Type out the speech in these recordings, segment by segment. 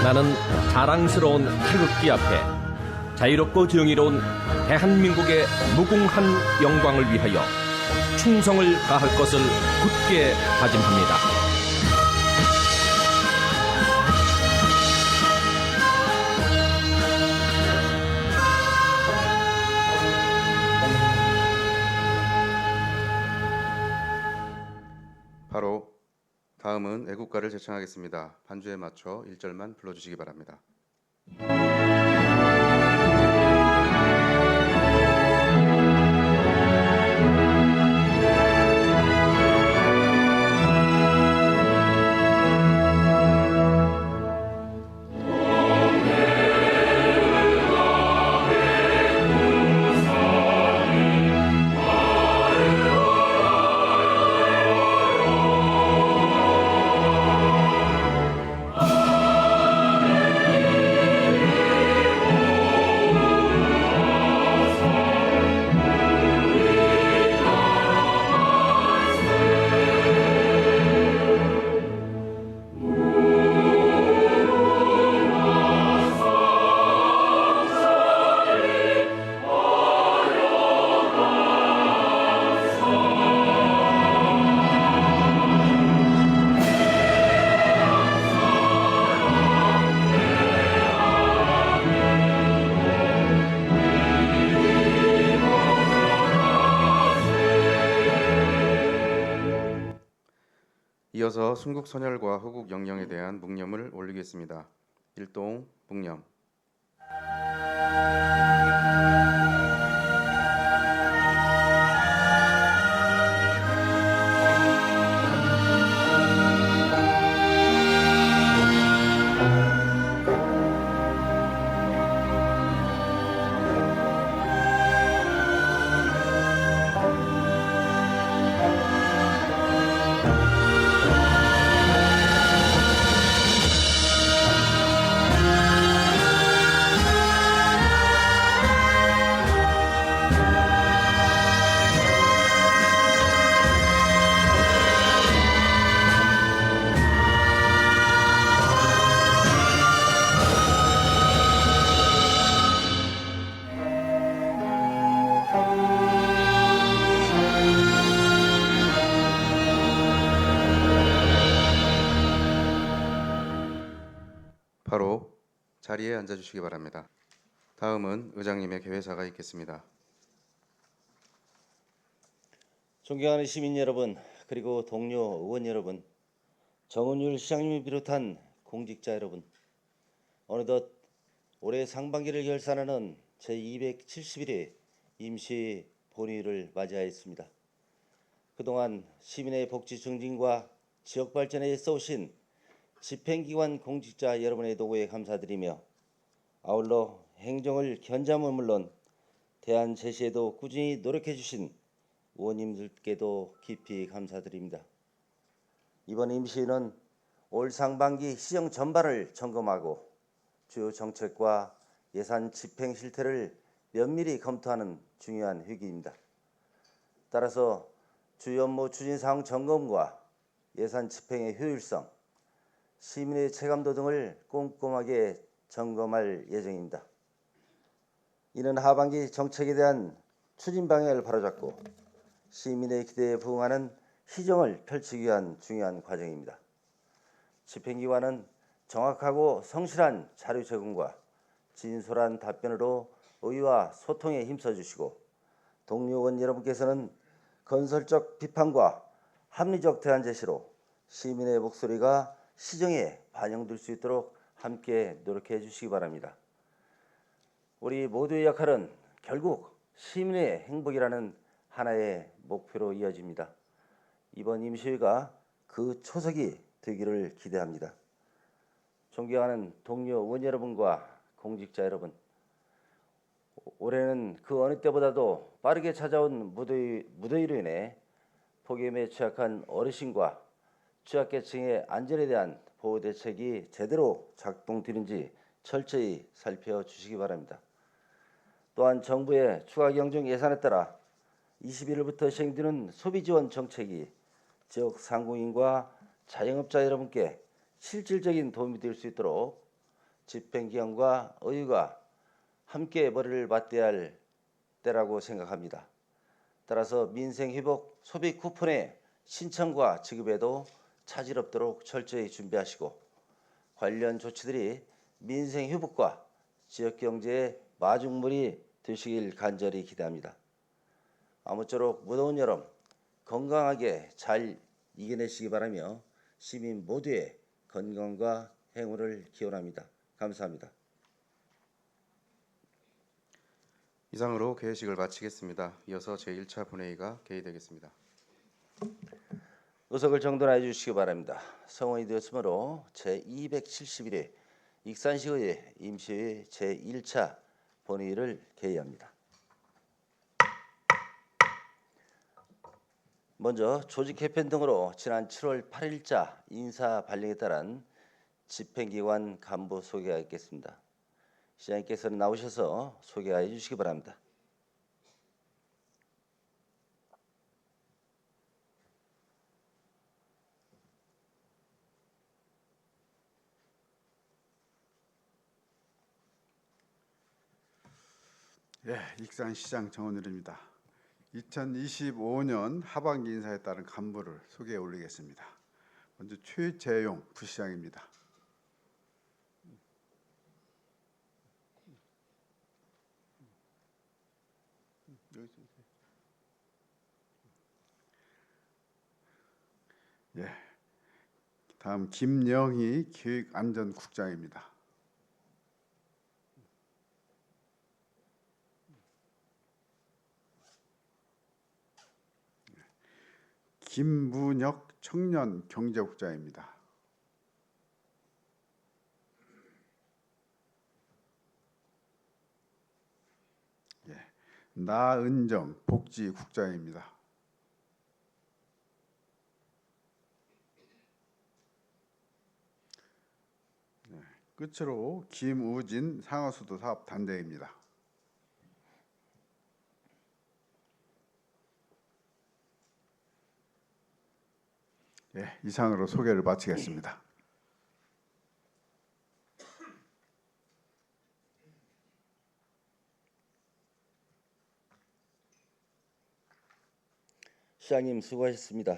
나는 자랑스러운 태극기 앞에 자유롭고 정의로운 대한민국의 무궁한 영광을 위하여 충성을 다할 것을 굳게 다짐합니다. 바로 다음은 애국가를 제청하겠습니다. 반주에 맞춰 1절만 불러주시기 바랍니다. 이어서 순국선열과 호국영령에 대한 묵념을 올리겠습니다. 일동 묵념. 바로 자리에 앉아주시기 바랍니다. 다음은 의장님의 개회사가 있겠습니다. 존경하는 시민 여러분, 그리고 동료 의원 여러분, 정은율 시장님을 비롯한 공직자 여러분, 어느덧 올해 상반기를 결산하는 제271회 임시 본회의를 맞이하였습니다. 그동안 시민의 복지 증진과 지역 발전에 애써오신 집행기관 공직자 여러분의 도구에 감사드리며, 아울러 행정을 견제함은 물론 대안 제시에도 꾸준히 노력해 주신 의원님들께도 깊이 감사드립니다. 이번 임시회는 올 상반기 시정 전반을 점검하고 주요 정책과 예산 집행 실태를 면밀히 검토하는 중요한 회기입니다. 따라서 주요 업무 추진 사항 점검과 예산 집행의 효율성, 시민의 체감도 등을 꼼꼼하게 점검할 예정입니다. 이는 하반기 정책에 대한 추진 방향을 바로잡고 시민의 기대에 부응하는 시정을 펼치기 위한 중요한 과정입니다. 집행기관은 정확하고 성실한 자료 제공과 진솔한 답변으로 의회와 소통에 힘써주시고, 동료 의원 여러분께서는 건설적 비판과 합리적 대안 제시로 시민의 목소리가 시정에 반영될 수 있도록 함께 노력해 주시기 바랍니다. 우리 모두의 역할은 결국 시민의 행복이라는 하나의 목표로 이어집니다. 이번 임시회가 그 초석이 되기를 기대합니다. 존경하는 동료 의원 여러분과 공직자 여러분, 올해는 그 어느 때보다도 빠르게 찾아온 무더위로 인해 폭염에 취약한 어르신과 취약계층의 안전에 대한 보호 대책이 제대로 작동되는지 철저히 살펴주시기 바랍니다. 또한 정부의 추가 경정 예산에 따라 21일부터 시행되는 소비지원 정책이 지역 상공인과 자영업자 여러분께 실질적인 도움이 될 수 있도록 집행기관과 의회가 함께 머리를 맞대야 할 때라고 생각합니다. 따라서 민생회복 소비 쿠폰의 신청과 지급에도 차질 없도록 철저히 준비하시고 관련 조치들이 민생회복과 지역경제의 마중물이 되시길 간절히 기대합니다. 아무쪼록 무더운 여름 건강하게 잘 이겨내시기 바라며 시민 모두의 건강과 행운을 기원합니다. 감사합니다. 이상으로 개회식을 마치겠습니다. 이어서 제1차 본회의가 개의되겠습니다. 의석을 정돈해 주시기 바랍니다. 성원이 되었으므로 제271회 익산시의회 임시회의 제1차 본회의를 개의합니다. 먼저 조직 개편 등으로 지난 7월 8일자 인사 발령에 따른 집행기관 간부 소개하겠습니다. 시장님께서는 나오셔서 소개해 주시기 바랍니다. 예, 익산시장 정원일입니다. 2025년 하반기 인사에 따른 간부를 소개해 올리겠습니다. 먼저 최재용 부시장입니다. 예, 다음 김영희 기획안전국장입니다. 김문혁 청년경제국장입니다. 예, 나은정 복지국장입니다. 예, 끝으로 김우진 상하수도사업단장입니다. 예, 이상으로 소개를 마치겠습니다. 시장님 수고하셨습니다.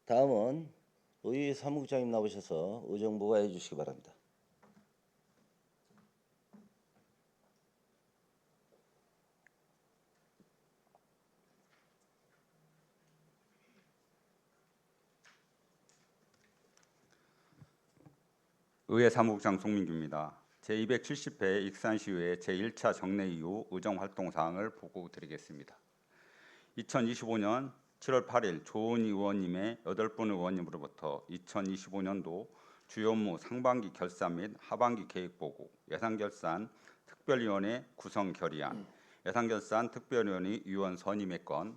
다음은 의회 사무국장님 나오셔서 의정부가 해주시기 바랍니다. 의회 사무국장 송민규입니다. 제270회 익산시의회 제1차 정례 이후 의정활동사항을 보고드리겠습니다. 2025년 7월 8일 조은희 의원님의 8분 의원님으로부터 2025년도 주요 업무 상반기 결산 및 하반기 계획보고, 예산결산 특별위원회 구성 결의안, 예산결산 특별위원회 위원 선임의 건,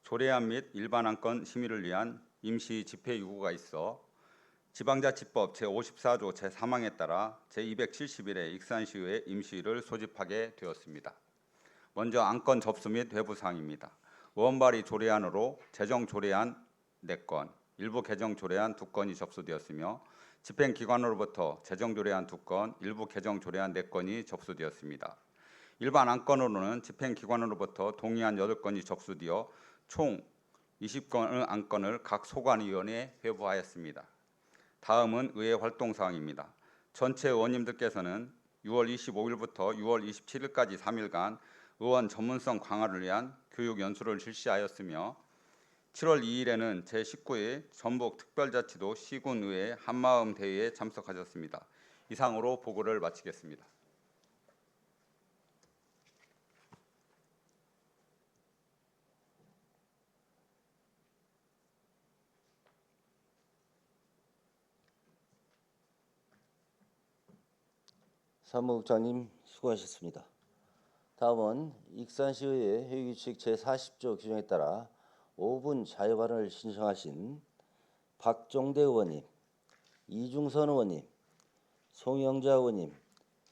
조례안 및 일반안건 심의를 위한 임시 집회 요구가 있어 지방자치법 제54조 제3항에 따라 제271회 익산시의회 임시를 소집하게 되었습니다. 먼저 안건 접수 및 외부사항입니다. 의원발의 조례안으로 재정조례안 4건, 일부 개정조례안 2건이 접수되었으며 집행기관으로부터 재정조례안 2건, 일부 개정조례안 4건이 접수되었습니다. 일반 안건으로는 집행기관으로부터 동의안 8건이 접수되어 총 20건의 안건을 각 소관위원회에 회부하였습니다. 다음은 의회 활동사항입니다. 전체 의원님들께서는 6월 25일부터 6월 27일까지 3일간 의원 전문성 강화를 위한 교육 연수를 실시하였으며 7월 2일에는 제19회 전북특별자치도 시군의회 한마음 대회에 참석하셨습니다. 이상으로 보고를 마치겠습니다. 사무국장님 수고하셨습니다. 다음은 익산시의회 회의규칙 제40조 규정에 따라 5분 자유발언을 신청하신 박종대 의원님, 이중선 의원님, 송영자 의원님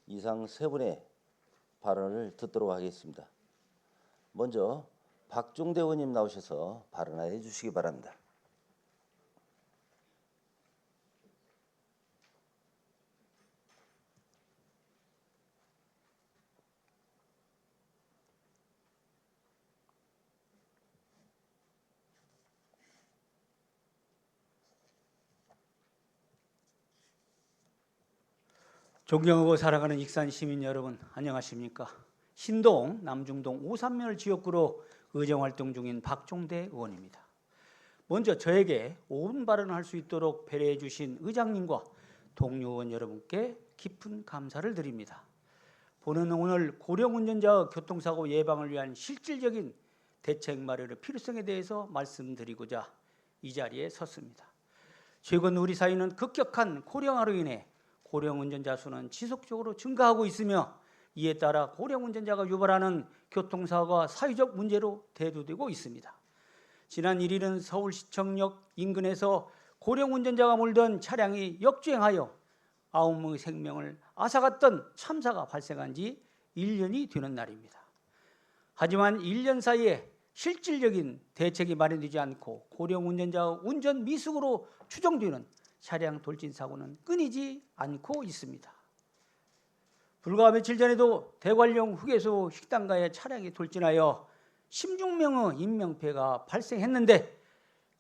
이상 3분의 발언을 듣도록 하겠습니다. 먼저 박종대 의원님 나오셔서 발언해 주시기 바랍니다. 존경하고 사랑하는 익산 시민 여러분, 안녕하십니까? 신동, 남중동, 오산면 지역구로 의정활동 중인 박종대 의원입니다. 먼저 저에게 옳은 발언을 할 수 있도록 배려해 주신 의장님과 동료 의원 여러분께 깊은 감사를 드립니다. 본회의는 오늘 고령 운전자 교통사고 예방을 위한 실질적인 대책 마련의 필요성에 대해서 말씀드리고자 이 자리에 섰습니다. 최근 우리 사회는 급격한 고령화로 인해 고령 운전자 수는 지속적으로 증가하고 있으며 이에 따라 고령 운전자가 유발하는 교통사고가 사회적 문제로 대두되고 있습니다. 지난 1일은 서울시청역 인근에서 고령 운전자가 몰던 차량이 역주행하여 9명의 생명을 앗아갔던 참사가 발생한 지 1년이 되는 날입니다. 하지만 1년 사이에 실질적인 대책이 마련되지 않고 고령 운전자의 운전 미숙으로 추정되는 차량 돌진 사고는 끊이지 않고 있습니다. 불과 며칠 전에도 대관령 휴게소 식당가에 차량이 돌진하여 16명의 인명피해가 발생했는데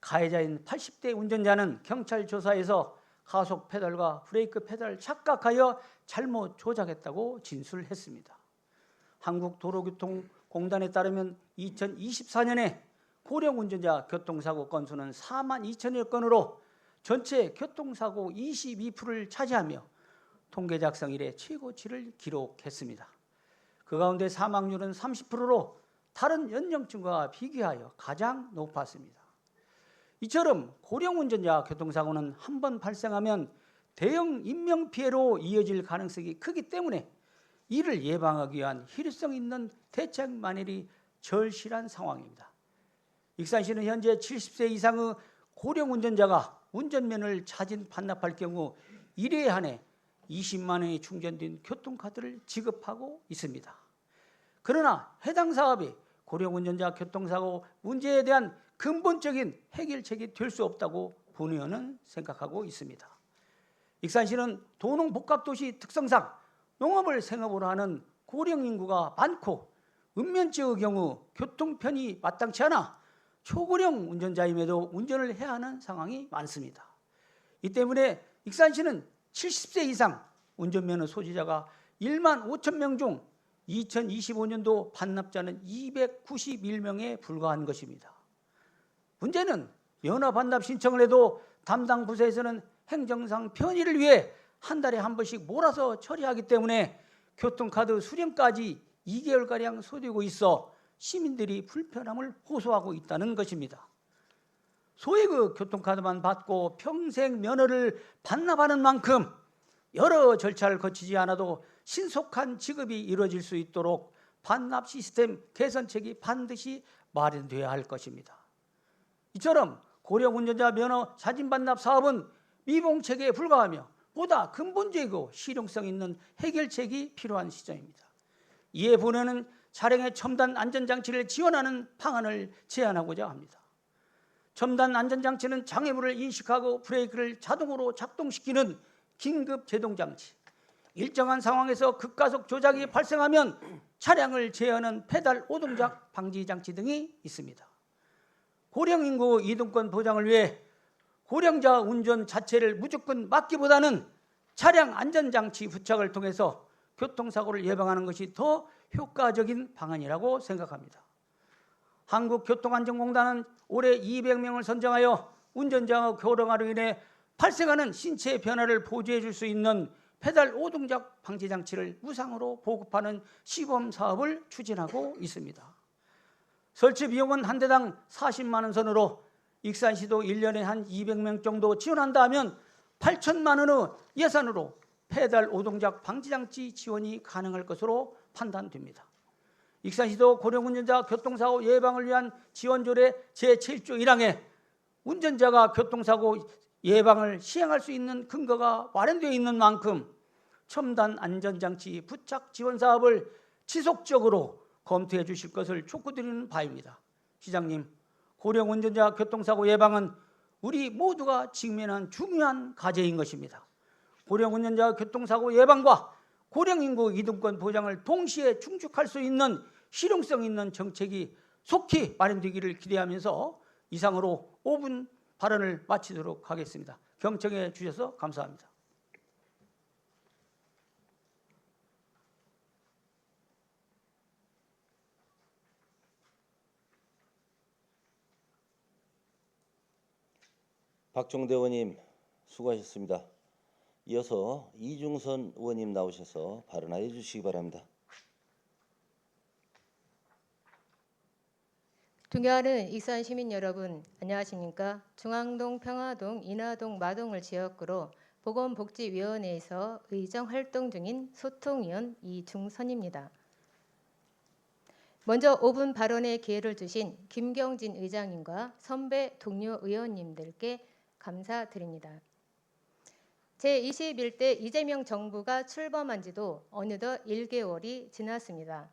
가해자인 80대 운전자는 경찰 조사에서 가속 페달과 브레이크 페달을 착각하여 잘못 조작했다고 진술했습니다. 한국도로교통공단에 따르면 2024년에 고령 운전자 교통사고 건수는 4만 2천여 건으로 전체 교통사고 22%를 차지하며 통계 작성 이래 최고치를 기록했습니다. 그 가운데 사망률은 30%로 다른 연령층과 비교하여 가장 높았습니다. 이처럼 고령 운전자 교통사고는 한 번 발생하면 대형 인명피해로 이어질 가능성이 크기 때문에 이를 예방하기 위한 필요성 있는 대책 마련이 절실한 상황입니다. 익산시는 현재 70세 이상의 고령 운전자가 운전면허를 자진 반납할 경우 1회에 한해 20만 원이 충전된 교통카드를 지급하고 있습니다. 그러나 해당 사업이 고령 운전자 교통사고 문제에 대한 근본적인 해결책이 될 수 없다고 본의원은 생각하고 있습니다. 익산시는 도농복합도시 특성상 농업을 생업으로 하는 고령 인구가 많고 읍면지의 경우 교통편이 마땅치 않아 초고령 운전자임에도 운전을 해야 하는 상황이 많습니다. 이 때문에 익산시는 70세 이상 운전면허 소지자가 1만 5천 명 중 2025년도 반납자는 291명에 불과한 것입니다. 문제는 면허 반납 신청을 해도 담당 부서에서는 행정상 편의를 위해 한 달에 한 번씩 몰아서 처리하기 때문에 교통카드 수령까지 2개월가량 소요되고 있어 시민들이 불편함을 호소하고 있다는 것입니다. 소액의 교통카드만 받고 평생 면허를 반납하는 만큼 여러 절차를 거치지 않아도 신속한 지급이 이루어질 수 있도록 반납 시스템 개선책이 반드시 마련돼야 할 것입니다. 이처럼 고령 운전자 면허 자진 반납 사업은 미봉책에 불과하며 보다 근본적이고 실용성 있는 해결책이 필요한 시점입니다. 이에 본회의는 차량의 첨단 안전장치를 지원하는 방안을 제안하고자 합니다. 첨단 안전장치는 장애물을 인식하고 브레이크를 자동으로 작동시키는 긴급 제동장치, 일정한 상황에서 급가속 조작이 발생하면 차량을 제어하는 페달 오동작 방지장치 등이 있습니다. 고령 인구 이동권 보장을 위해 고령자 운전 자체를 무조건 막기보다는 차량 안전장치 부착을 통해서 교통사고를 예방하는 것이 더 효과적인 방안이라고 생각합니다. 한국교통안전공단은 올해 200명을 선정하여 운전자의 고령화로 인해 발생하는 신체 변화를 보조해 줄 수 있는 페달 오동작 방지장치를 무상으로 보급하는 시범 사업을 추진하고 있습니다. 설치 비용은 한 대당 40만 원 선으로 익산시도 1년에 한 200명 정도 지원한다 하면 8천만 원의 예산으로 페달 오동작 방지장치 지원이 가능할 것으로 판단됩니다. 익산시도 고령운전자 교통사고 예방을 위한 지원조례 제7조 1항에 운전자가 교통사고 예방을 시행할 수 있는 근거가 마련되어 있는 만큼 첨단 안전장치 부착 지원 사업을 지속적으로 검토해 주실 것을 촉구드리는 바입니다. 시장님, 고령 운전자 교통사고 예방은 우리 모두가 직면한 중요한 과제인 것입니다. 고령 운전자 교통사고 예방과 고령 인구 이동권 보장을 동시에 충족할 수 있는 실용성 있는 정책이 속히 마련되기를 기대하면서 이상으로 5분 발언을 마치도록 하겠습니다. 경청해 주셔서 감사합니다. 박종대 의원님 수고하셨습니다. 이어서 이중선 의원님 나오셔서 발언하여 주시기 바랍니다. 존경하는 익산 시민 여러분, 안녕하십니까? 중앙동, 평화동, 인하동, 마동을 지역구로 보건복지위원회에서 의정 활동 중인 소통위원 이중선입니다. 먼저 5분 발언의 기회를 주신 김경진 의장님과 선배 동료 의원님들께 감사드립니다. 제21대 이재명 정부가 출범한 지도 어느덧 1개월이 지났습니다.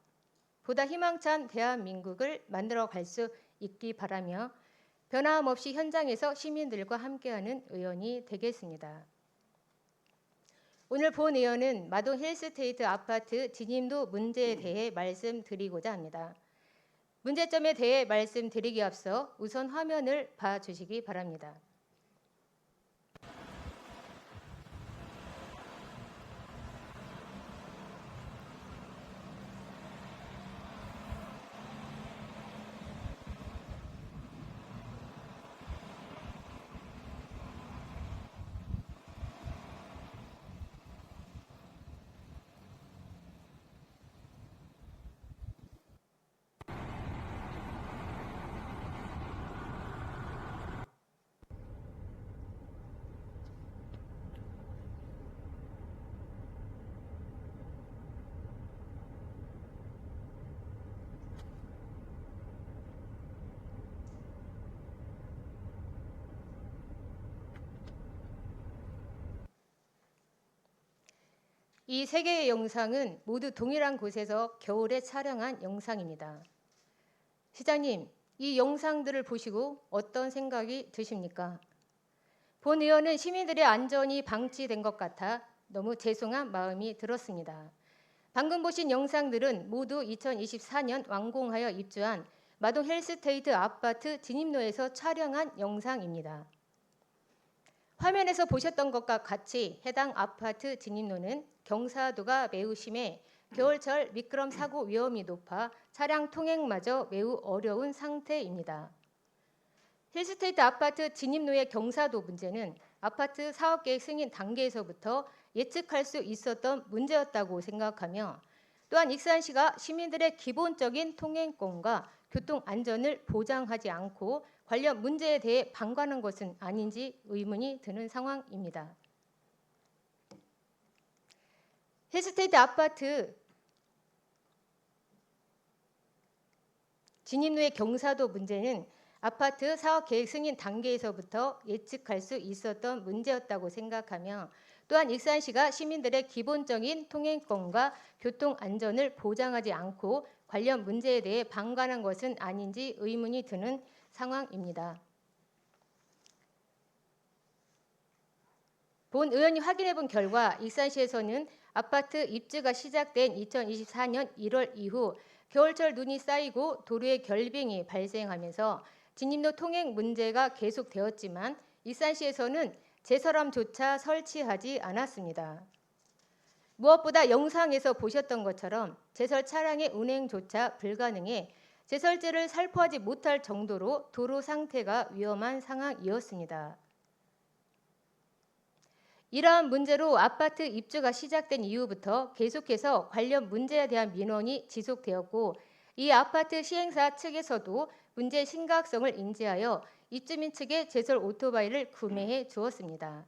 보다 희망찬 대한민국을 만들어 갈 수 있기 바라며 변함없이 현장에서 시민들과 함께하는 의원이 되겠습니다. 오늘 본 의원은 마동 힐스테이트 아파트 진입로 문제에 대해 말씀드리고자 합니다. 문제점에 대해 말씀드리기 앞서 우선 화면을 봐주시기 바랍니다. 이 세 개의 영상은 모두 동일한 곳에서 겨울에 촬영한 영상입니다. 시장님, 이 영상들을 보시고 어떤 생각이 드십니까? 본 의원은 시민들의 안전이 방치된 것 같아 너무 죄송한 마음이 들었습니다. 방금 보신 영상들은 모두 2024년 완공하여 입주한 마동 힐스테이트 아파트 진입로에서 촬영한 영상입니다. 화면에서 보셨던 것과 같이 해당 아파트 진입로는 경사도가 매우 심해 겨울철 미끄럼 사고 위험이 높아 차량 통행마저 매우 어려운 상태입니다. 힐스테이트 아파트 진입로의 경사도 문제는 아파트 사업계획 승인 단계에서부터 예측할 수 있었던 문제였다고 생각하며 또한 익산시가 시민들의 기본적인 통행권과 교통 안전을 보장하지 않고 관련 문제에 대해 방관한 것은 아닌지 의문이 드는 상황입니다. 힐스테이트 아파트 진입로의 경사도 문제는 아파트 사업 계획 승인 단계에서부터 예측할 수 있었던 문제였다고 생각하며 또한 익산시가 시민들의 기본적인 통행권과 교통 안전을 보장하지 않고 관련 문제에 대해 방관한 것은 아닌지 의문이 드는 상황입니다. 본 의원이 확인해 본 결과 익산시에서는 아파트 입주가 시작된 2024년 1월 이후 겨울철 눈이 쌓이고 도로에 결빙이 발생하면서 진입로 통행 문제가 계속되었지만 익산시에서는 제설함조차 설치하지 않았습니다. 무엇보다 영상에서 보셨던 것처럼 제설 차량의 운행조차 불가능해 제설제를 살포하지 못할 정도로 도로 상태가 위험한 상황이었습니다. 이러한 문제로 아파트 입주가 시작된 이후부터 계속해서 관련 문제에 대한 민원이 지속되었고 이 아파트 시행사 측에서도 문제의 심각성을 인지하여 입주민 측에 제설 오토바이를 구매해 주었습니다.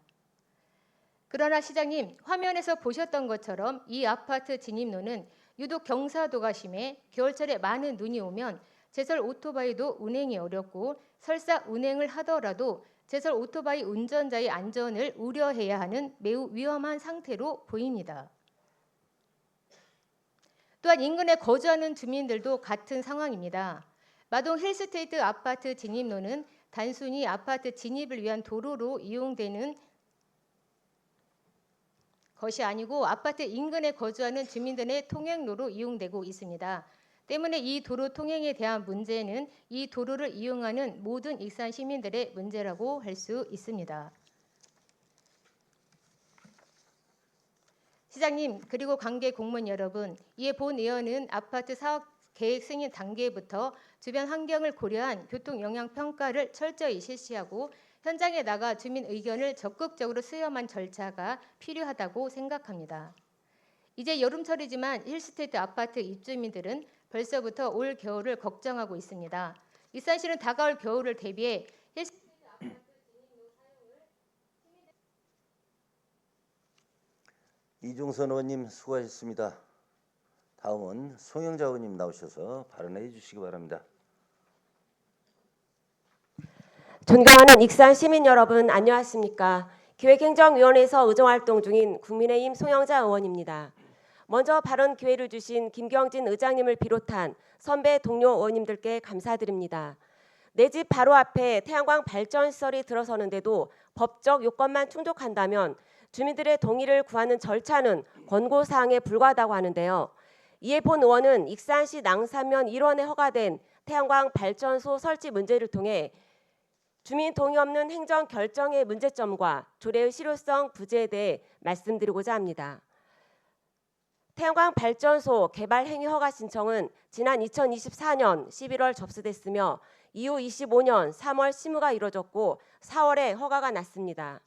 그러나 시장님, 화면에서 보셨던 것처럼 이 아파트 진입로는 유독 경사도가 심해 겨울철에 많은 눈이 오면 제설 오토바이도 운행이 어렵고 설사 운행을 하더라도 제설 오토바이 운전자의 안전을 우려해야 하는 매우 위험한 상태로 보입니다. 또한 인근에 거주하는 주민들도 같은 상황입니다. 마동 힐스테이트 아파트 진입로는 단순히 아파트 진입을 위한 도로로 이용되는 것이 아니고 아파트 인근에 거주하는 주민들의 통행로로 이용되고 있습니다. 때문에 이 도로 통행에 대한 문제는 이 도로를 이용하는 모든 익산 시민들의 문제라고 할 수 있습니다. 시장님 그리고 관계 공무원 여러분, 이에 본 의원은 아파트 사업 계획 승인 단계부터 주변 환경을 고려한 교통 영향 평가를 철저히 실시하고 현장에 나가 주민 의견을 적극적으로 수렴한 절차가 필요하다고 생각합니다. 이제 여름철이지만 힐스테이트 아파트 입주민들은 벌써부터 올 겨울을 걱정하고 있습니다. 익산시는 다가올 겨울을 대비해 힐스테이트 아파트 진입로 사용을 이중선 의원님 수고하셨습니다. 다음은 송영자 의원님 나오셔서 발언해 주시기 바랍니다. 존경하는 익산 시민 여러분, 안녕하십니까? 기획행정위원회에서 의정활동 중인 국민의힘 송영자 의원입니다. 먼저 발언 기회를 주신 김경진 의장님을 비롯한 선배 동료 의원님들께 감사드립니다. 내 집 바로 앞에 태양광 발전시설이 들어서는데도 법적 요건만 충족한다면 주민들의 동의를 구하는 절차는 권고사항에 불과하다고 하는데요. 이에 본 의원은 익산시 낭산면 1원에 허가된 태양광 발전소 설치 문제를 통해 주민 동의 없는 행정 결정의 문제점과 조례의 실효성 부재에 대해 말씀드리고자 합니다. 태양광 발전소 개발 행위 허가 신청은 지난 2024년 11월 접수됐으며 이후 25년 3월 심의가 이뤄졌고 4월에 허가가 났습니다.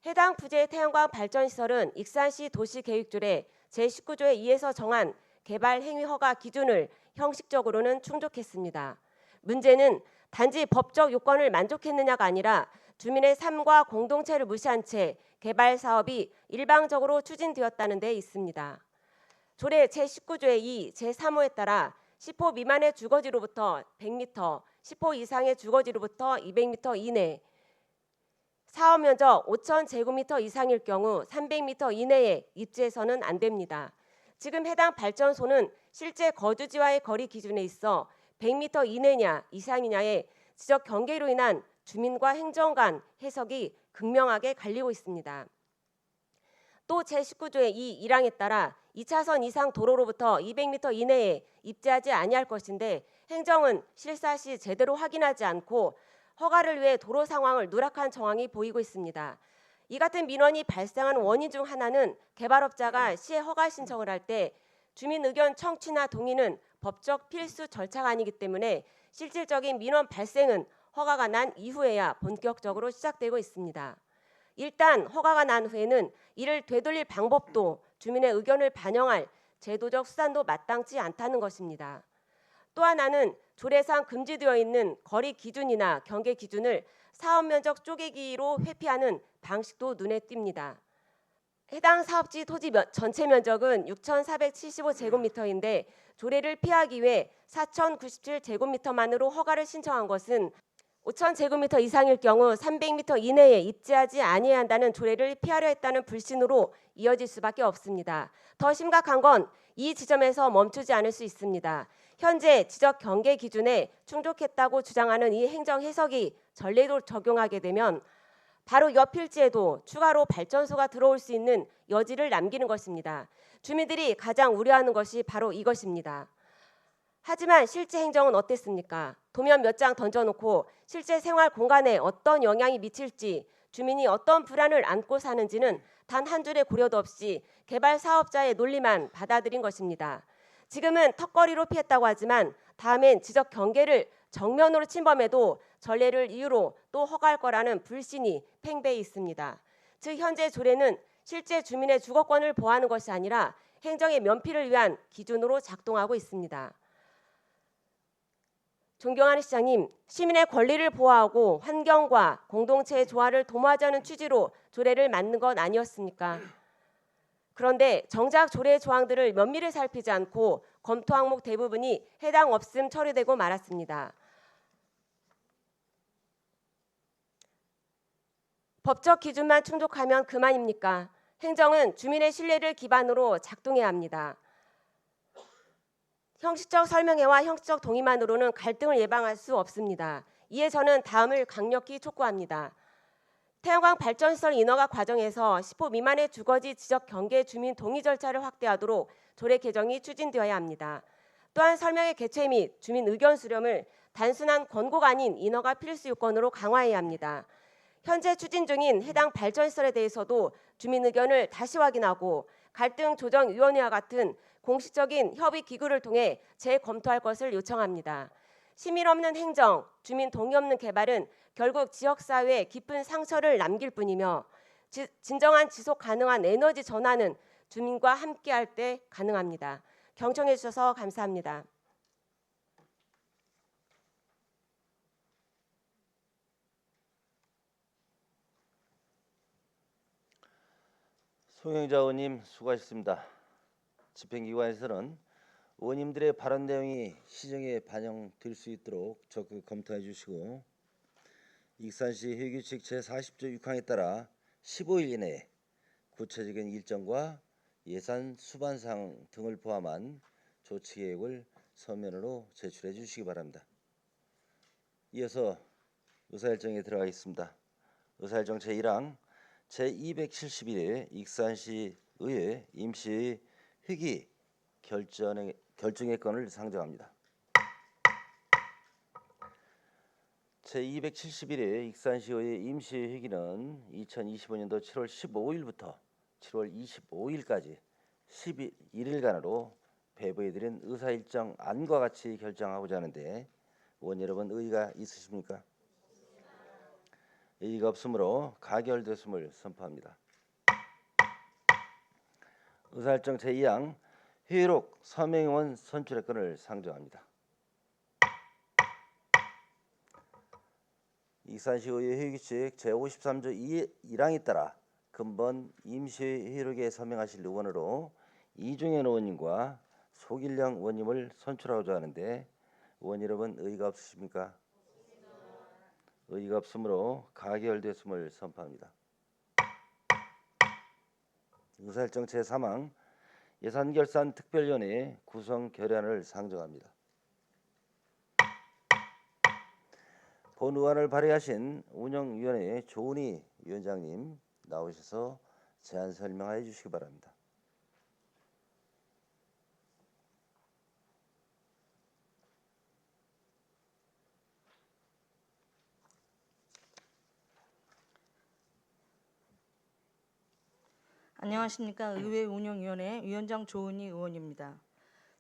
해당 부재의 태양광 발전시설은 익산시 도시계획조례 제19조에 의해서 정한 개발 행위 허가 기준을 형식적으로는 충족했습니다. 문제는 단지 법적 요건을 만족했느냐가 아니라 주민의 삶과 공동체를 무시한 채 개발 사업이 일방적으로 추진되었다는 데 있습니다. 조례 제19조의 2, 제3호에 따라 10호 미만의 주거지로부터 100m, 10호 이상의 주거지로부터 200m 이내, 사업 면적 5,000제곱미터 이상일 경우 300m 이내에 입지해서는 안 됩니다. 지금 해당 발전소는 실제 거주지와의 거리 기준에 있어 100m 이내냐 이상이냐의 지적 경계로 인한 주민과 행정 간 해석이 극명하게 갈리고 있습니다. 또 제19조의 1항에 따라 2차선 이상 도로로부터 200m 이내에 입지하지 아니할 것인데 행정은 실사시 제대로 확인하지 않고 허가를 위해 도로 상황을 누락한 정황이 보이고 있습니다. 이 같은 민원이 발생한 원인 중 하나는 개발업자가 시에 허가 신청을 할 때 주민 의견 청취나 동의는 법적 필수 절차가 아니기 때문에 실질적인 민원 발생은 허가가 난 이후에야 본격적으로 시작되고 있습니다. 일단 허가가 난 후에는 이를 되돌릴 방법도 주민의 의견을 반영할 제도적 수단도 마땅치 않다는 것입니다. 또 하나는 조례상 금지되어 있는 거리 기준이나 경계 기준을 사업 면적 쪼개기로 회피하는 방식도 눈에 띕니다. 해당 사업지 토지 전체 면적은 6,475제곱미터인데 조례를 피하기 위해 4,097제곱미터만으로 허가를 신청한 것은 5,000제곱미터 이상일 경우 300m 이내에 입지하지 아니해야 한다는 조례를 피하려 했다는 불신으로 이어질 수밖에 없습니다. 더 심각한 건 이 지점에서 멈추지 않을 수 있습니다. 현재 지적 경계 기준에 충족했다고 주장하는 이 행정 해석이 전례로 적용하게 되면 바로 옆 필지에도 추가로 발전소가 들어올 수 있는 여지를 남기는 것입니다. 주민들이 가장 우려하는 것이 바로 이것입니다. 하지만 실제 행정은 어땠습니까? 도면 몇 장 던져놓고 실제 생활 공간에 어떤 영향이 미칠지, 주민이 어떤 불안을 안고 사는지는 단 한 줄의 고려도 없이 개발 사업자의 논리만 받아들인 것입니다. 지금은 턱걸이로 피했다고 하지만 다음엔 지적 경계를 정면으로 침범해도 전례를 이유로 또 허가할 거라는 불신이 팽배해 있습니다. 즉 현재 조례는 실제 주민의 주거권을 보호하는 것이 아니라 행정의 면피를 위한 기준으로 작동하고 있습니다. 존경하는 시장님, 시민의 권리를 보호하고 환경과 공동체의 조화를 도모하자는 취지로 조례를 만든 것 아니었습니까? 그런데 정작 조례의 조항들을 면밀히 살피지 않고 검토 항목 대부분이 해당 없음 처리되고 말았습니다. 법적 기준만 충족하면 그만입니까? 행정은 주민의 신뢰를 기반으로 작동해야 합니다. 형식적 설명회와 형식적 동의만으로는 갈등을 예방할 수 없습니다. 이에 저는 다음을 강력히 촉구합니다. 태양광 발전시설 인허가 과정에서 10호 미만의 주거지 지적 경계 주민 동의 절차를 확대하도록 조례 개정이 추진되어야 합니다. 또한 설명회 개최 및 주민 의견 수렴을 단순한 권고가 아닌 인허가 필수 요건으로 강화해야 합니다. 현재 추진 중인 해당 발전시설에 대해서도 주민 의견을 다시 확인하고 갈등조정위원회와 같은 공식적인 협의 기구를 통해 재검토할 것을 요청합니다. 시민 없는 행정, 주민 동의 없는 개발은 결국 지역사회에 깊은 상처를 남길 뿐이며 진정한 지속 가능한 에너지 전환은 주민과 함께할 때 가능합니다. 경청해 주셔서 감사합니다. 송영자 의원님 수고하셨습니다. 집행기관에서는 의원님들의 발언 내용이 시정에 반영될 수 있도록 적극 검토해 주시고 익산시 회규칙 제40조 6항에 따라 15일 이내에 구체적인 일정과 예산 수반사항 등을 포함한 조치계획을 서면으로 제출해 주시기 바랍니다. 이어서 의사일정에 들어가겠습니다. 의사일정 제1항 제271회 익산시 의회 임시회의 회기 결정의 건을 상정합니다. 제271회 익산시의회 임시회의 회기는 2025년도 7월 15일부터 7월 25일까지 11일간으로 배부해드린 의사일정 안과 같이 결정하고자 하는데 의원 여러분 의의가 있으십니까? 의의가 없으므로 가결됐음을 선포합니다. 의사일정 제2항 회의록 서명의원 선출의 건을 상정합니다. 익산시의회 회의규칙 제53조 1항에 따라 근본 임시회의 회의록에 서명하실 의원으로 이종현 의원님과 소길령 의원님을 선출하고자 하는데 의원 여러분 의의가 없으십니까? 의의가 없으므로 가결됐음을 선포합니다. 의사일정 제3항 예산결산특별위원회 구성 결의안을 상정합니다. 본 의안을 발의하신 운영위원회 조은희 위원장님 나오셔서 제안 설명해 주시기 바랍니다. 안녕하십니까. 의회 운영위원회 위원장 조은희 의원입니다.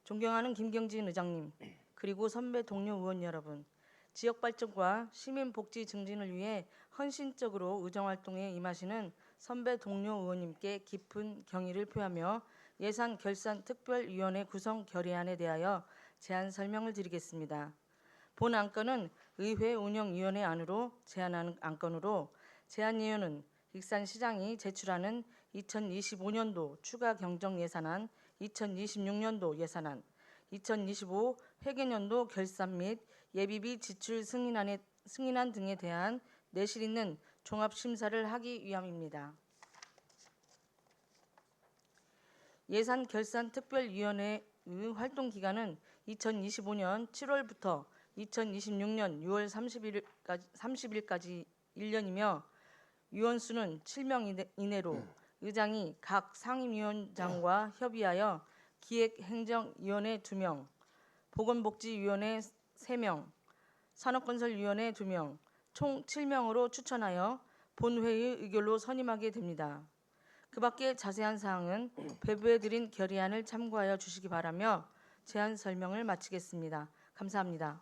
존경하는 김경진 의장님, 그리고 선배 동료 의원 여러분, 지역발전과 시민복지 증진을 위해 헌신적으로 의정활동에 임하시는 선배 동료 의원님께 깊은 경의를 표하며 예산결산특별위원회 구성 결의안에 대하여 제안 설명을 드리겠습니다. 본 안건은 의회 운영위원회 안으로 제안하는 안건으로 제안 내용은 익산시장이 제출하는 2025년도 추가 경정 예산안, 2026년도 예산안, 2025 회계년도 결산 및 예비비 지출 승인안 등에 대한 내실 있는 종합 심사를 하기 위함입니다. 예산결산특별위원회의 활동 기간은 2025년 7월부터 2026년 6월 30일까지 1년이며 위원 수는 7명 이내로 의장이 각 상임위원장과 협의하여 기획행정위원회 2명, 보건복지위원회 3명, 산업건설위원회 2명, 총 7명으로 추천하여 본회의 의결로 선임하게 됩니다. 그 밖에 자세한 사항은 배부해드린 결의안을 참고하여 주시기 바라며 제안 설명을 마치겠습니다. 감사합니다.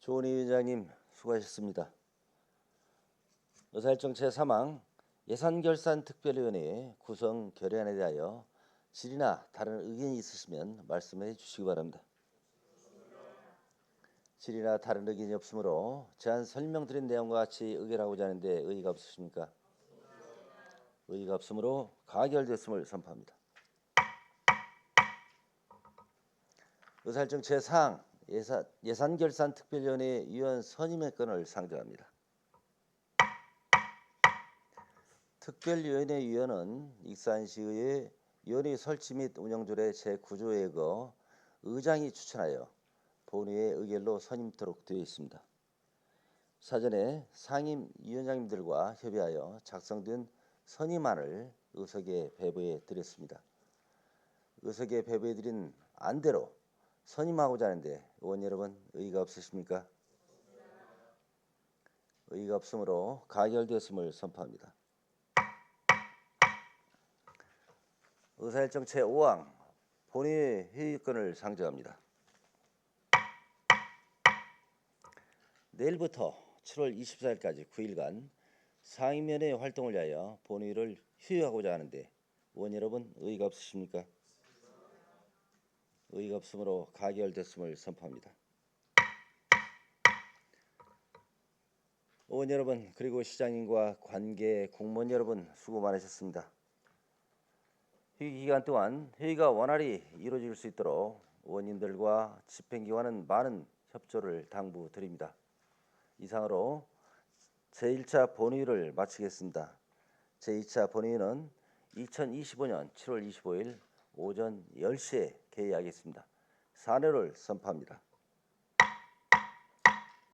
조은희 위원장님 수고하셨습니다. 의사일정 제3항 예산결산특별위원회 구성 결의안에 대하여 질의나 다른 의견이 있으시면 말씀해 주시기 바랍니다. 질의나 다른 의견이 없으므로 제안 설명드린 내용과 같이 의결하고자 하는데 의의가 없으십니까? 의의가 없으므로 가결됐음을 선포합니다. 의사일정 제4항 예산결산특별위원회 위원 선임의 건을 상정합니다. 특별위원회 위원은 익산시의회 위원회 설치 및 운영조례 제9조에 의거 의장이 추천하여 본회의 의결로 선임토록 되어 있습니다. 사전에 상임위원장님들과 협의하여 작성된 선임안을 의석에 배부해 드렸습니다. 의석에 배부해 드린 안대로 선임하고자 하는데 의원 여러분 의의가 없으십니까? 의의가 없으므로 가결되었음을 선포합니다. 의사일정 제5항 본회의 회의권을 상정합니다. 내일부터 7월 24일까지 9일간 상임위원회 활동을 위하여 본회의를 휴회하고자 하는데 의원 여러분 의의가 없으십니까? 의의가 없으므로 가결됐음을 선포합니다. 의원 여러분 그리고 시장님과 관계 공무원 여러분 수고 많으셨습니다. 회의 기간 동안 회의가 원활히 이루어질 수 있도록 의원님들과 집행기관은 많은 협조를 당부드립니다. 이상으로 제1차 본회의를 마치겠습니다. 제2차 본회의는 2025년 7월 25일 오전 10시에 개의하겠습니다. 사내를 선포합니다.